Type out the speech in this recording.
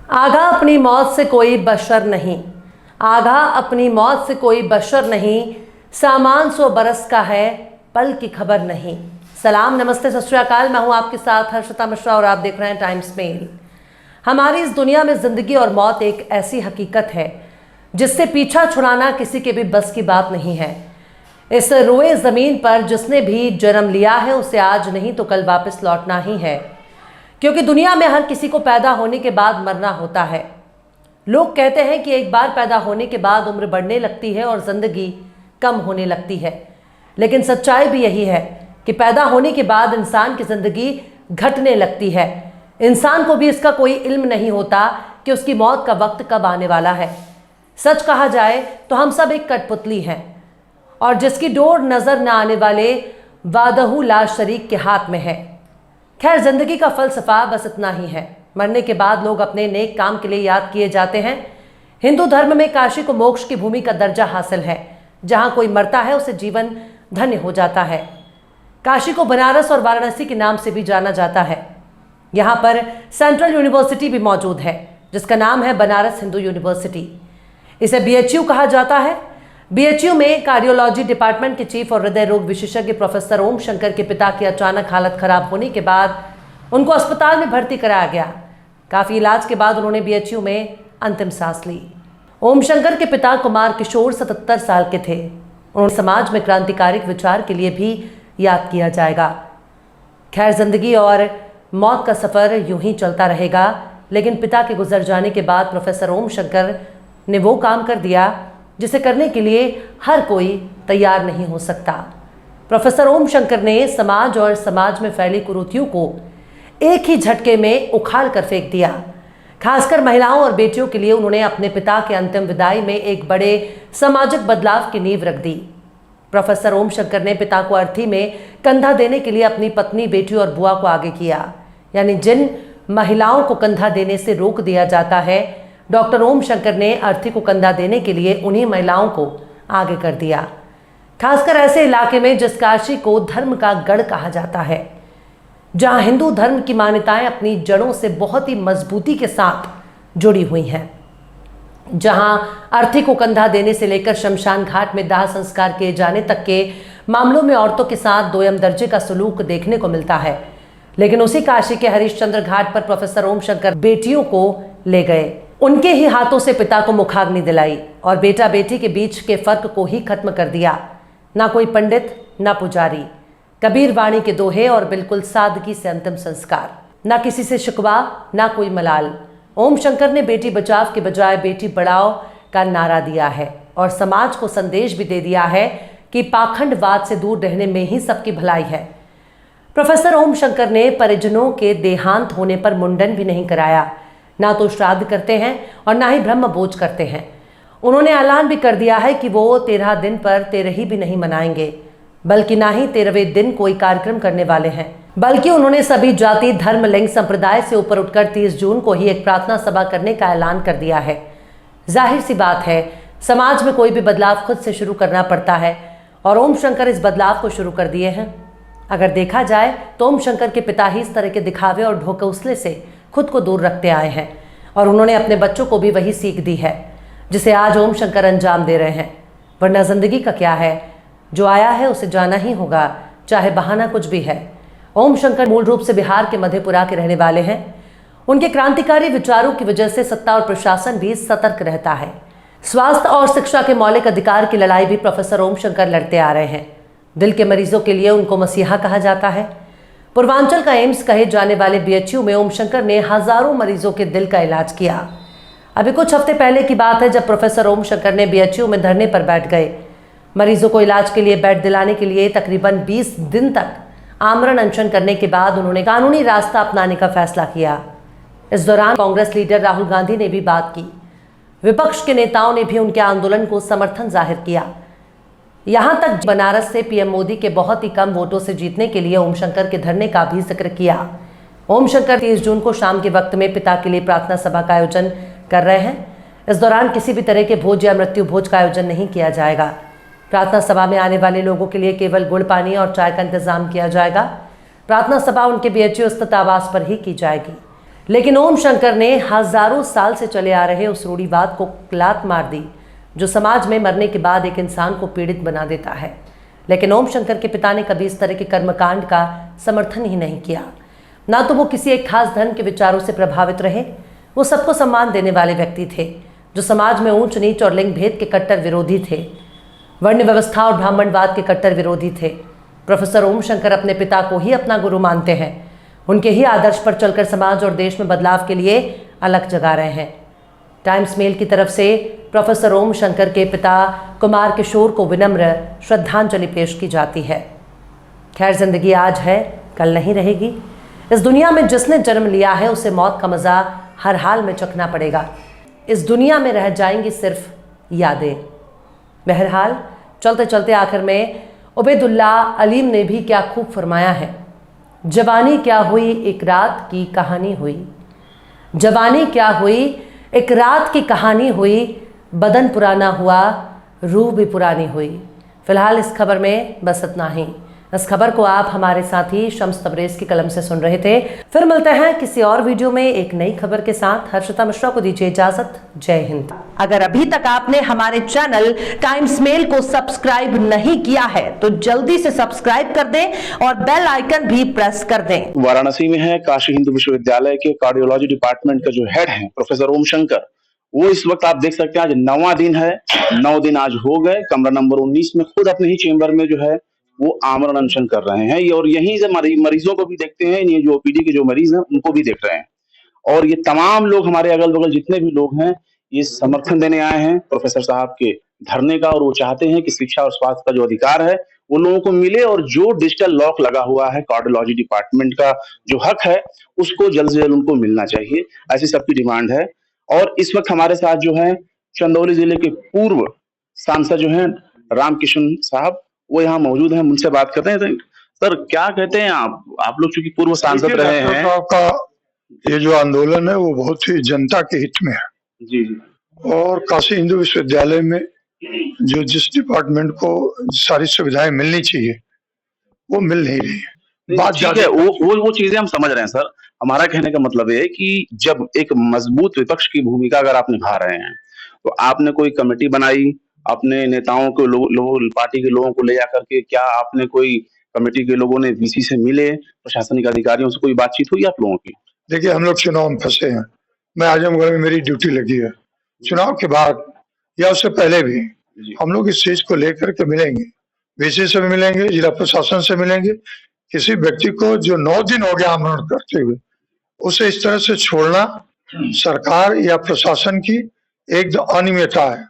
आगा अपनी मौत से कोई बशर नहीं, आगा अपनी मौत से कोई बशर नहीं, सामान 100 बरस का है, पल की खबर नहीं। सलाम, नमस्ते, सत श्री अकाल। मैं हूं आपके साथ हर्षिता मिश्रा और आप देख रहे हैं टाइम्स मेल। हमारी इस दुनिया में जिंदगी और मौत एक ऐसी हकीकत है जिससे पीछा छुड़ाना किसी के भी बस की बात नहीं है। इस रोए ज़मीन पर जिसने भी जन्म लिया है उसे आज नहीं तो कल वापस लौटना ही है, क्योंकि दुनिया में हर किसी को पैदा होने के बाद मरना होता है। लोग कहते हैं कि एक बार पैदा होने के बाद उम्र बढ़ने लगती है और ज़िंदगी कम होने लगती है, लेकिन सच्चाई भी यही है कि पैदा होने के बाद इंसान की ज़िंदगी घटने लगती है। इंसान को भी इसका कोई इल्म नहीं होता कि उसकी मौत का वक्त कब आने वाला है। सच कहा जाए तो हम सब एक कठपुतली हैं और जिसकी डोर नज़र न आने वाले वादहू ला शरीक के हाथ में है। खैर, जिंदगी का फलसफा बस इतना ही है। मरने के बाद लोग अपने नेक काम के लिए याद किए जाते हैं। हिंदू धर्म में काशी को मोक्ष की भूमि का दर्जा हासिल है। जहां कोई मरता है उसे जीवन धन्य हो जाता है। काशी को बनारस और वाराणसी के नाम से भी जाना जाता है। यहाँ पर सेंट्रल यूनिवर्सिटी भी मौजूद है जिसका नाम है बनारस हिंदू यूनिवर्सिटी। इसे BHU कहा जाता है। BHU में कार्डियोलॉजी डिपार्टमेंट के चीफ और हृदय रोग विशेषज्ञ प्रोफेसर ओम शंकर के पिता की अचानक हालत खराब होने के बाद उनको अस्पताल में भर्ती कराया गया। काफ़ी इलाज के बाद उन्होंने BHU में अंतिम सांस ली। ओम शंकर के पिता कुमार किशोर 77 साल के थे। उन्हें समाज में क्रांतिकारी विचार के लिए भी याद किया जाएगा। खैर, जिंदगी और मौत का सफ़र यूं ही चलता रहेगा, लेकिन पिता के गुजर जाने के बाद प्रोफेसर ओम शंकर ने वो काम कर दिया जिसे करने के लिए हर कोई तैयार नहीं हो सकता। प्रोफेसर ओम शंकर ने समाज और समाज में फैली कुरीतियों को एक ही झटके में उखाड़ कर फेंक दिया। खासकर महिलाओं और बेटियों के लिए उन्होंने अपने पिता के अंतिम विदाई में एक बड़े सामाजिक बदलाव की नींव रख दी। प्रोफेसर ओम शंकर ने पिता को अर्थी में कंधा देने के लिए अपनी पत्नी, बेटी और बुआ को आगे किया। यानी जिन महिलाओं को कंधा देने से रोक दिया जाता है, डॉक्टर ओम शंकर ने अर्थी को कंधा देने के लिए उन्हीं महिलाओं को आगे कर दिया। खासकर ऐसे इलाके में जिस काशी को धर्म का गढ़ कहा जाता है, जहां हिंदू धर्म की मान्यताएं अपनी जड़ों से बहुत ही मजबूती के साथ जुड़ी हुई हैं, जहां अर्थी को कंधा देने से लेकर शमशान घाट में दाह संस्कार किए जाने तक के मामलों में औरतों के साथ दोयम दर्जे का सलूक देखने को मिलता है। लेकिन उसी काशी के हरिश्चंद्र घाट पर प्रोफेसर ओम शंकर बेटियों को ले गए। उनके ही हाथों से पिता को मुखाग्नि दिलाई और बेटा बेटी के बीच के फर्क को ही खत्म कर दिया। ना कोई पंडित, ना पुजारी, कबीर वाणी के दोहे और बिल्कुल सादगी से अंतिम संस्कार। ना किसी से शिकवा, ना कोई मलाल। ओम शंकर ने बेटी बचाव के बजाय बेटी बढ़ाओ का नारा दिया है और समाज को संदेश भी दे दिया है कि पाखंडवाद से दूर रहने में ही सबकी भलाई है। प्रोफेसर ओम शंकर ने परिजनों के देहांत होने पर मुंडन भी नहीं कराया, ना तो श्राद्ध करते हैं और ना ही ब्रह्म भोज करते हैं। उन्होंने ऐलान भी कर दिया है कि वो 13 दिन पर 13 भी नहीं मनाएंगे, बल्कि ना ही 13वें दिन कोई कार्यक्रम करने वाले हैं। बल्कि उन्होंने सभी जाति, धर्म, लिंग, संप्रदाय से ऊपर उठकर 30 जून को ही एक प्रार्थना सभा करने का ऐलान कर दिया है। जाहिर सी बात है, समाज में कोई भी बदलाव खुद से शुरू करना पड़ता है और ओम शंकर इस बदलाव को शुरू कर दिए हैं। अगर देखा जाए तो ओम शंकर के पिता ही इस तरह के दिखावे और ढोकौसले से खुद को दूर रखते आए हैं और उन्होंने अपने बच्चों को भी वही सीख दी है जिसे आज ओम शंकर अंजाम दे रहे हैं। वरना जिंदगी का क्या है, जो आया है उसे जाना ही होगा, चाहे बहाना कुछ भी है। ओम शंकर मूल रूप से बिहार के मधेपुरा के रहने वाले हैं। उनके क्रांतिकारी विचारों की वजह से सत्ता और प्रशासन भी सतर्क रहता है। स्वास्थ्य और शिक्षा के मौलिक अधिकार की लड़ाई भी प्रोफेसर ओम शंकर लड़ते आ रहे हैं। दिल के मरीजों के लिए उनको मसीहा कहा जाता है। पूर्वांचल का एम्स कहे जाने वाले BHU में ओम शंकर ने हजारों मरीजों के दिल का इलाज किया। अभी कुछ हफ्ते पहले की बात है जब प्रोफेसर ओम शंकर ने BHU में धरने पर बैठ गए। मरीजों को इलाज के लिए बेड दिलाने के लिए तकरीबन 20 दिन तक आमरण अनशन करने के बाद उन्होंने कानूनी रास्ता अपनाने का फैसला किया। इस दौरान कांग्रेस लीडर राहुल गांधी ने भी बात की। विपक्ष के नेताओं ने भी उनके आंदोलन को समर्थन जाहिर किया। यहां तक बनारस से PM मोदी के बहुत ही कम वोटों से जीतने के लिए ओम शंकर के धरने का भी जिक्र किया। ओम शंकर 30 जून को शाम के वक्त में पिता के लिए प्रार्थना सभा का आयोजन कर रहे हैं। इस दौरान किसी भी तरह के भोज या मृत्यु भोज का आयोजन नहीं किया जाएगा। प्रार्थना सभा में आने वाले लोगों के लिए केवल गुड़, पानी और चाय का इंतजाम किया जाएगा। प्रार्थना सभा उनके BHU स्थित आवास पर ही की जाएगी। लेकिन ओम शंकर ने हजारों साल से चले आ रहे उस रूढ़िवाद को लात मार दी जो समाज में मरने के बाद एक इंसान को पीड़ित बना देता है। लेकिन ओम शंकर के पिता ने कभी इस तरह के कर्मकांड का समर्थन ही नहीं किया। ना तो वो किसी एक खास धर्म के विचारों से प्रभावित रहे, वो सबको सम्मान देने वाले व्यक्ति थे जो समाज में ऊंच नीच और लिंग भेद के कट्टर विरोधी थे, वर्ण व्यवस्था और ब्राह्मणवाद के कट्टर विरोधी थे। प्रोफेसर ओम शंकर अपने पिता को ही अपना गुरु मानते हैं, उनके ही आदर्श पर चलकर समाज और देश में बदलाव के लिए अलग जगा रहे हैं। टाइम्स मेल की तरफ से प्रोफेसर ओम शंकर के पिता कुमार किशोर को विनम्र श्रद्धांजलि पेश की जाती है। खैर, जिंदगी आज है, कल नहीं रहेगी। इस दुनिया में जिसने जन्म लिया है उसे मौत का मजा हर हाल में चखना पड़ेगा। इस दुनिया में रह जाएंगी सिर्फ यादें। बहरहाल, चलते चलते आखिर में उबैदुल्ला अलीम ने भी क्या खूब फरमाया है। जवानी क्या हुई एक रात की कहानी हुई, जवानी क्या हुई एक रात की कहानी हुई, बदन पुराना हुआ रूह भी पुरानी हुई। फिलहाल इस खबर में बस इतना ही। इस खबर को आप हमारे साथी शम्स तबरेज की कलम से सुन रहे थे। फिर मिलते हैं किसी और वीडियो में एक नई खबर के साथ। हर्षिता मिश्रा को दीजिए इजाजत। जय हिंद। अगर अभी तक आपने हमारे चैनल टाइम्स मेल को सब्सक्राइब नहीं किया है तो जल्दी से सब्सक्राइब कर दें और बेल आइकन भी प्रेस कर दें। वाराणसी में है काशी हिंदू विश्वविद्यालय के कार्डियोलॉजी डिपार्टमेंट का जो हेड है प्रोफेसर ओम शंकर, वो इस वक्त आप देख सकते हैं आज 9वां दिन है। 9 दिन आज हो गए। कमरा नंबर 19 में खुद अपने ही चेंबर में जो है वो आमरण अनशन कर रहे हैं और यहीं से मरीजों को भी देखते हैं। ये जो ओपीडी के जो मरीज हैं उनको भी देख रहे हैं और ये तमाम लोग हमारे अगल बगल जितने भी लोग हैं ये समर्थन देने आए हैं प्रोफेसर साहब के धरने का और वो चाहते हैं कि शिक्षा और स्वास्थ्य का जो अधिकार है वो लोगों को मिले और जो डिजिटल लॉक लगा हुआ है कार्डियोलॉजी डिपार्टमेंट का जो हक है उसको जल्द से जल्द उनको मिलना चाहिए, ऐसी सबकी डिमांड है। और इस वक्त हमारे साथ जो है चंदौली जिले के पूर्व सांसद जो है रामकिशन साहब, वो यहाँ मौजूद हैं। उनसे बात करते हैं। सर, क्या कहते हैं आप लोग चूंकि पूर्व सांसद रहे हैं। का ये जो आंदोलन है वो बहुत ही जनता के हित में है। जी जी। और काशी हिंदू विश्वविद्यालय में जो जिस डिपार्टमेंट को सारी सुविधाएं मिलनी चाहिए वो मिल नहीं रही है। बात ठीक है, वो चीजें हम समझ रहे हैं सर। हमारा कहने का मतलब है कि जब एक मजबूत विपक्ष की भूमिका अगर आप निभा रहे हैं तो आपने कोई कमेटी बनाई, अपने नेताओं को पार्टी के लोगों को ले जाकर के, क्या आपने कोई कमेटी के लोगों ने वीसी से मिले, प्रशासनिक अधिकारियों से कोई बातचीत हुई आप लोगों की? देखिए, हम लोग चुनाव में फंसे हैं। मैं आजमगढ़ में मेरी ड्यूटी लगी है। चुनाव के बाद या उससे पहले भी हम लोग इस चीज को लेकर के मिलेंगे, वीसी से भी मिलेंगे, जिला प्रशासन से मिलेंगे। किसी व्यक्ति को जो 9 दिन हो गया आमरण करते हुए उसे इस तरह से छोड़ना सरकार या प्रशासन की एक अनियमितता है।